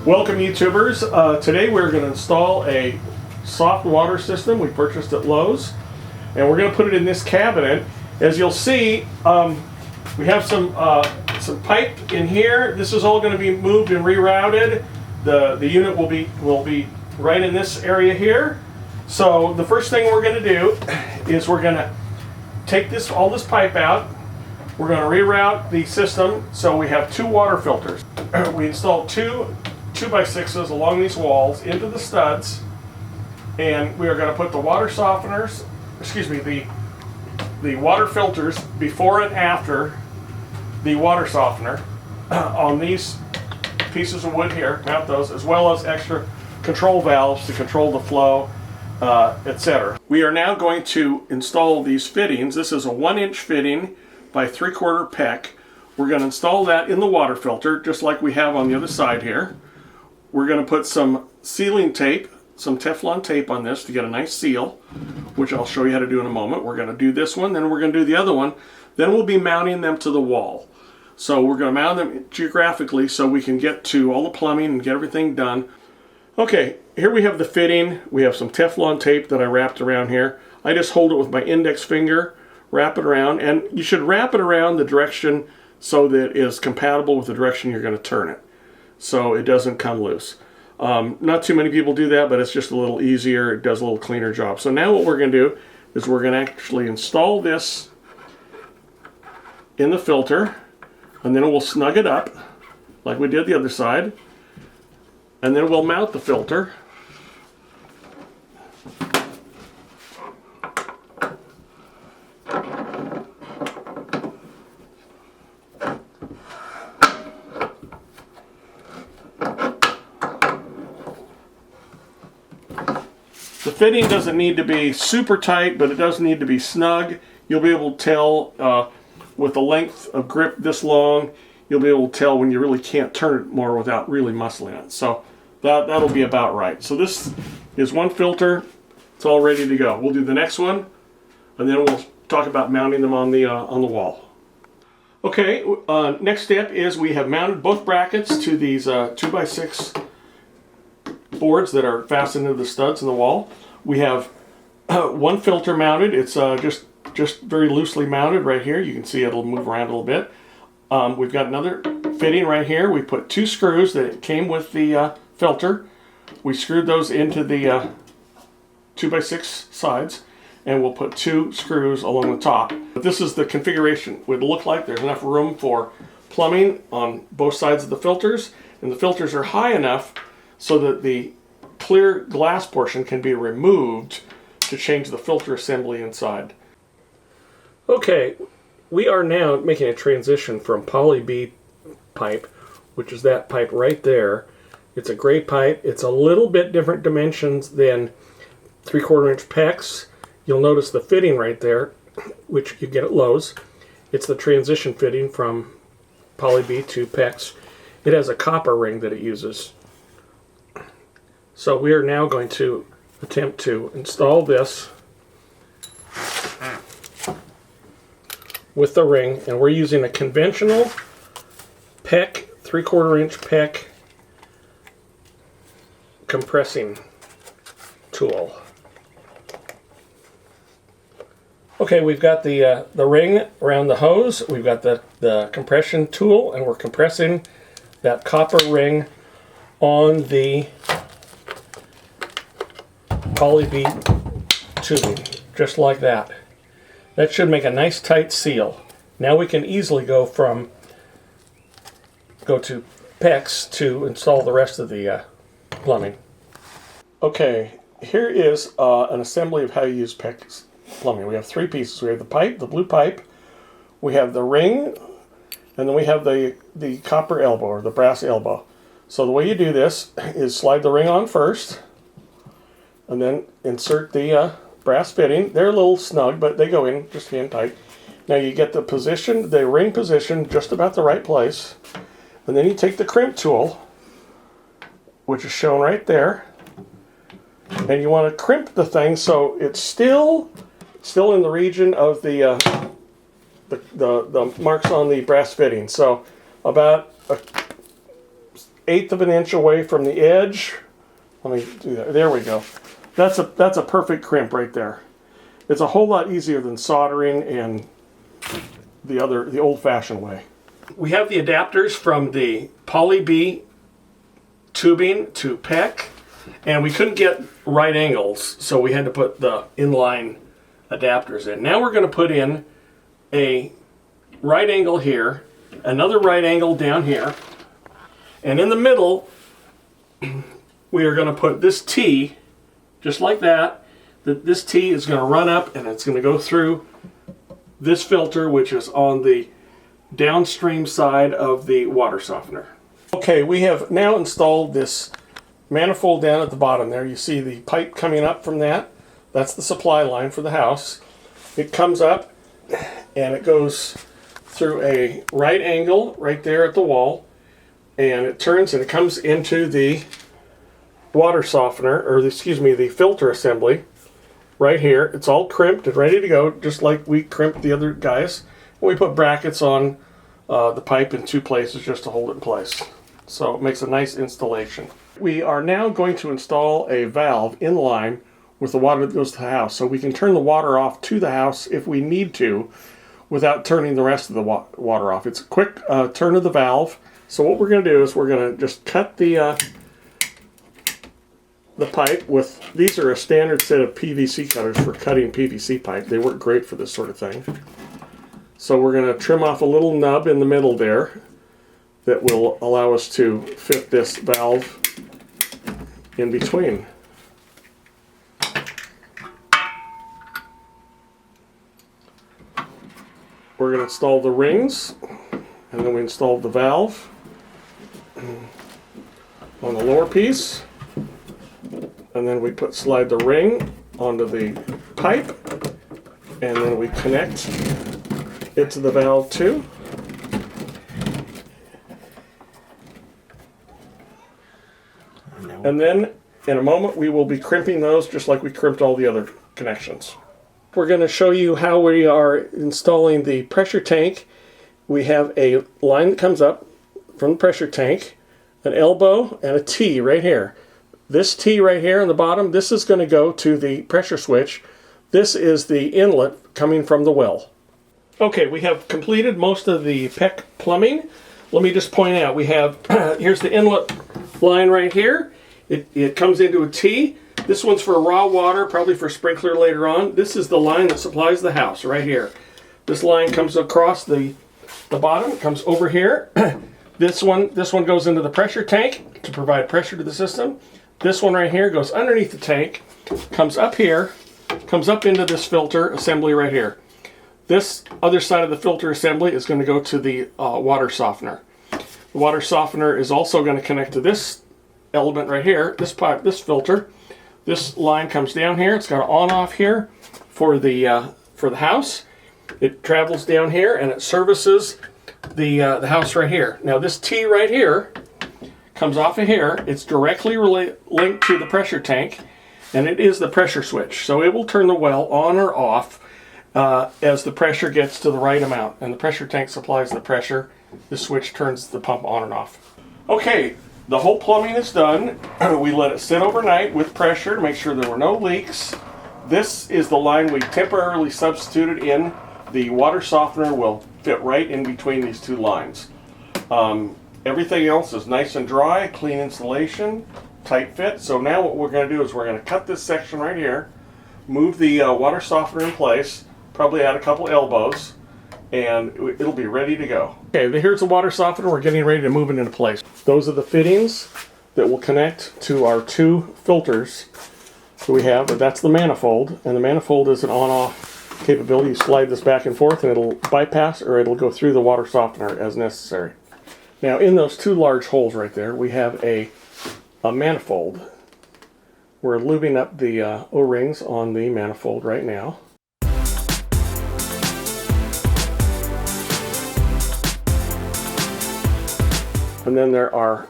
Welcome YouTubers. Today we're going to install a soft water system we purchased at Lowe's, and we're going to put it in this cabinet. As you'll see, we have some pipe in here. This is all going to be moved and rerouted. The unit will be right in this area here. So the first thing we're going to do is we're going to take all this pipe out. We're going to reroute the system so we have two water filters. We installed two 2x6s along these walls into the studs, and we are going to put the water softeners, the water filters before and after the water softener on these pieces of wood here, mount those, as well as extra control valves to control the flow, etc. We are now going to install these fittings. This is a 1-inch fitting by 3/4 peck. We're going to install that in the water filter just like we have on the other side here. We're going to put some sealing tape, some Teflon tape on this to get a nice seal, which I'll show you how to do in a moment. We're going to do this one, then we're going to do the other one. Then we'll be mounting them to the wall. So we're going to mount them geographically so we can get to all the plumbing and get everything done. Okay, here we have the fitting. We have some Teflon tape that I wrapped around here. I just hold it with my index finger, wrap it around, and you should wrap it around the direction so that it is compatible with the direction you're going to turn it, so it doesn't come loose. Not too many people do that, but it's just a little easier. It does a little cleaner job. So now what we're going to do is we're going to actually install this in the filter, and then we'll snug it up like we did the other side, and then we'll mount the filter. The fitting doesn't need to be super tight, but it does need to be snug. You'll be able to tell with the length of grip this long, you'll be able to tell when you really can't turn it more without really muscling it. So that'll be about right. So this is one filter. It's all ready to go. We'll do the next one, and then we'll talk about mounting them on the wall. Okay, next step is we have mounted both brackets to these 2x6 boards that are fastened into the studs in the wall. We have one filter mounted. It's just very loosely mounted right here. You can see it'll move around a little bit. We've got another fitting right here. We put two screws that came with the filter. We screwed those into the 2x6 sides, and we'll put two screws along the top. But this is the configuration. It would look like there's enough room for plumbing on both sides of the filters, and the filters are high enough so that the clear glass portion can be removed to change the filter assembly inside. Okay, we are now making a transition from poly B pipe, which is that pipe right there. It's a gray pipe. It's a little bit different dimensions than 3/4 inch PEX. You'll notice the fitting right there, which you get at Lowe's. It's the transition fitting from poly B to PEX. It has a copper ring that it uses. So we are now going to attempt to install this with the ring, and we're using a conventional PEX, 3/4 inch PEX compressing tool. Okay, we've got the ring around the hose, we've got the compression tool, and we're compressing that copper ring on the poly B tubing, just like that. That should make a nice tight seal. Now we can easily go to PEX to install the rest of the plumbing. Okay, here is an assembly of how you use PEX plumbing. We have three pieces. We have the pipe, the blue pipe, we have the ring, and then we have the copper elbow or the brass elbow. So the way you do this is slide the ring on first, and then insert the brass fitting. They're a little snug, but they go in just hand tight. Now you get the ring position just about the right place, and then you take the crimp tool, which is shown right there, and you want to crimp the thing so it's still in the region of the marks on the brass fitting. So about 1/8 of an inch away from the edge. Let me do that. There we go. That's a perfect crimp right there. It's a whole lot easier than soldering and the old-fashioned way. We have the adapters from the Poly B tubing to PEC, and we couldn't get right angles, so we had to put the inline adapters in. Now we're going to put in a right angle here, another right angle down here, and in the middle we are going to put this T, just like that. This T is going to run up and it's going to go through this filter, which is on the downstream side of the water softener. Okay, we have now installed this manifold down at the bottom there. You see the pipe coming up from that. That's the supply line for the house. It comes up and it goes through a right angle right there at the wall, and it turns and it comes into the water softener, or excuse me, the filter assembly right here. It's all crimped and ready to go, just like we crimped the other guys. And we put brackets on the pipe in 2 places just to hold it in place. So it makes a nice installation. We are now going to install a valve in line with the water that goes to the house, so we can turn the water off to the house if we need to without turning the rest of the water off. It's a quick turn of the valve. So what we're going to do is we're going to just cut the pipe with, these are a standard set of PVC cutters for cutting PVC pipe. They work great for this sort of thing. So we're going to trim off a little nub in the middle there that will allow us to fit this valve in between. We're going to install the rings, and then we install the valve on the lower piece. And then we slide the ring onto the pipe, and then we connect it to the valve too. And then in a moment we will be crimping those just like we crimped all the other connections. We're going to show you how we are installing the pressure tank. We have a line that comes up from the pressure tank, an elbow, and a T right here. This T right here on the bottom, this is going to go to the pressure switch. This is the inlet coming from the well. Okay, we have completed most of the PEC plumbing. Let me just point out, we have, here's the inlet line right here. It comes into a T. This one's for raw water, probably for sprinkler later on. This is the line that supplies the house right here. This line comes across the bottom, it comes over here. This one goes into the pressure tank to provide pressure to the system. This one right here goes underneath the tank, comes up here, comes up into this filter assembly right here. This other side of the filter assembly is going to go to the water softener. The water softener is also going to connect to this element right here, this pipe, this filter. This line comes down here. It's got an on-off here for the house. It travels down here and it services the house right here. Now this T right here comes off of here. It's directly linked to the pressure tank, and it is the pressure switch. So it will turn the well on or off as the pressure gets to the right amount, and the pressure tank supplies the pressure. This switch turns the pump on and off. Okay, the whole plumbing is done. We let it sit overnight with pressure to make sure there were no leaks. This is the line we temporarily substituted in. The water softener will fit right in between these two lines. Everything else is nice and dry, clean installation, tight fit. So now what we're going to do is we're going to cut this section right here, move the water softener in place, probably add a couple elbows, and it'll be ready to go. Okay, here's the water softener. We're getting ready to move it into place. Those are the fittings that will connect to our 2 filters that we have. That's the manifold, and the manifold is an on-off capability. You slide this back and forth and it'll bypass or it'll go through the water softener as necessary. Now in those 2 large holes right there, we have a manifold. We're lubing up the O-rings on the manifold right now. And then there are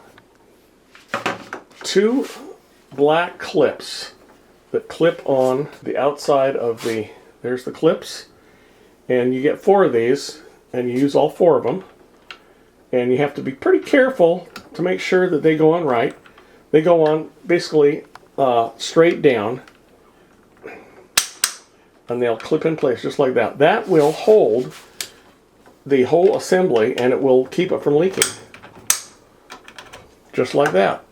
2 black clips that clip on the outside of the, there's the clips, and you get 4 of these, and you use all 4 of them. And you have to be pretty careful to make sure that they go on right, they go on basically straight down, and they'll clip in place just like that. That will hold the whole assembly, and it will keep it from leaking. Just like that.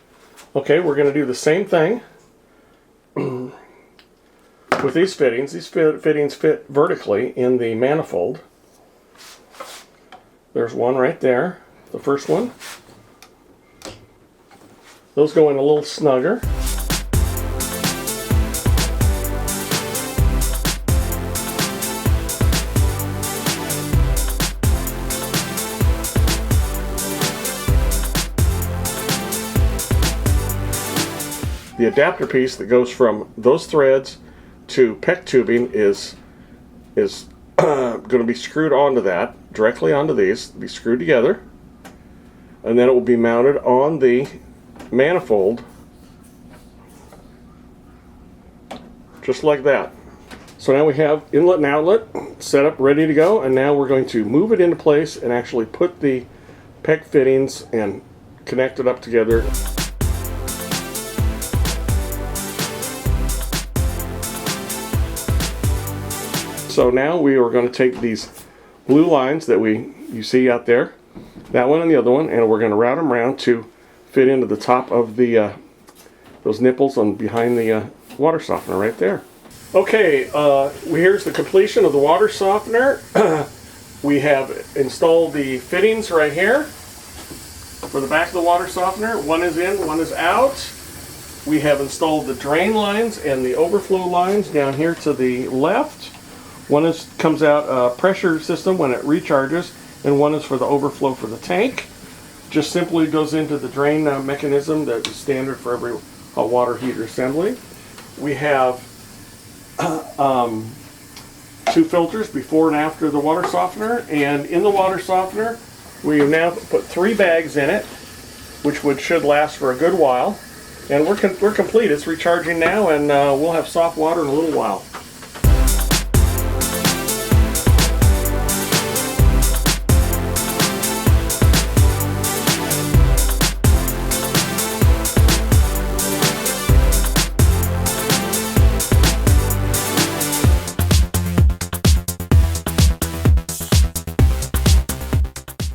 Okay, we're going to do the same thing with these fittings. These fittings fit vertically in the manifold. There's one right there, the first one. Those go in a little snugger. The adapter piece that goes from those threads to PEX tubing is going to be screwed onto that, directly onto these, be screwed together, and then it will be mounted on the manifold, just like that. So now we have inlet and outlet set up, ready to go, and now we're going to move it into place and actually put the PEX fittings and connect it up together. So now we are going to take these blue lines that you see out there, that one and the other one, and we're going to route them around to fit into the top of the those nipples on behind the water softener right there. Okay, here's the completion of the water softener. We have installed the fittings right here for the back of the water softener. One is in, one is out. We have installed the drain lines and the overflow lines down here to the left. One comes out a pressure system when it recharges, and one is for the overflow for the tank. Just simply goes into the drain mechanism that is standard for every hot water heater assembly. We have 2 filters before and after the water softener, and in the water softener we have now put 3 bags in it, which should last for a good while. And we're complete. It's recharging now, and we'll have soft water in a little while.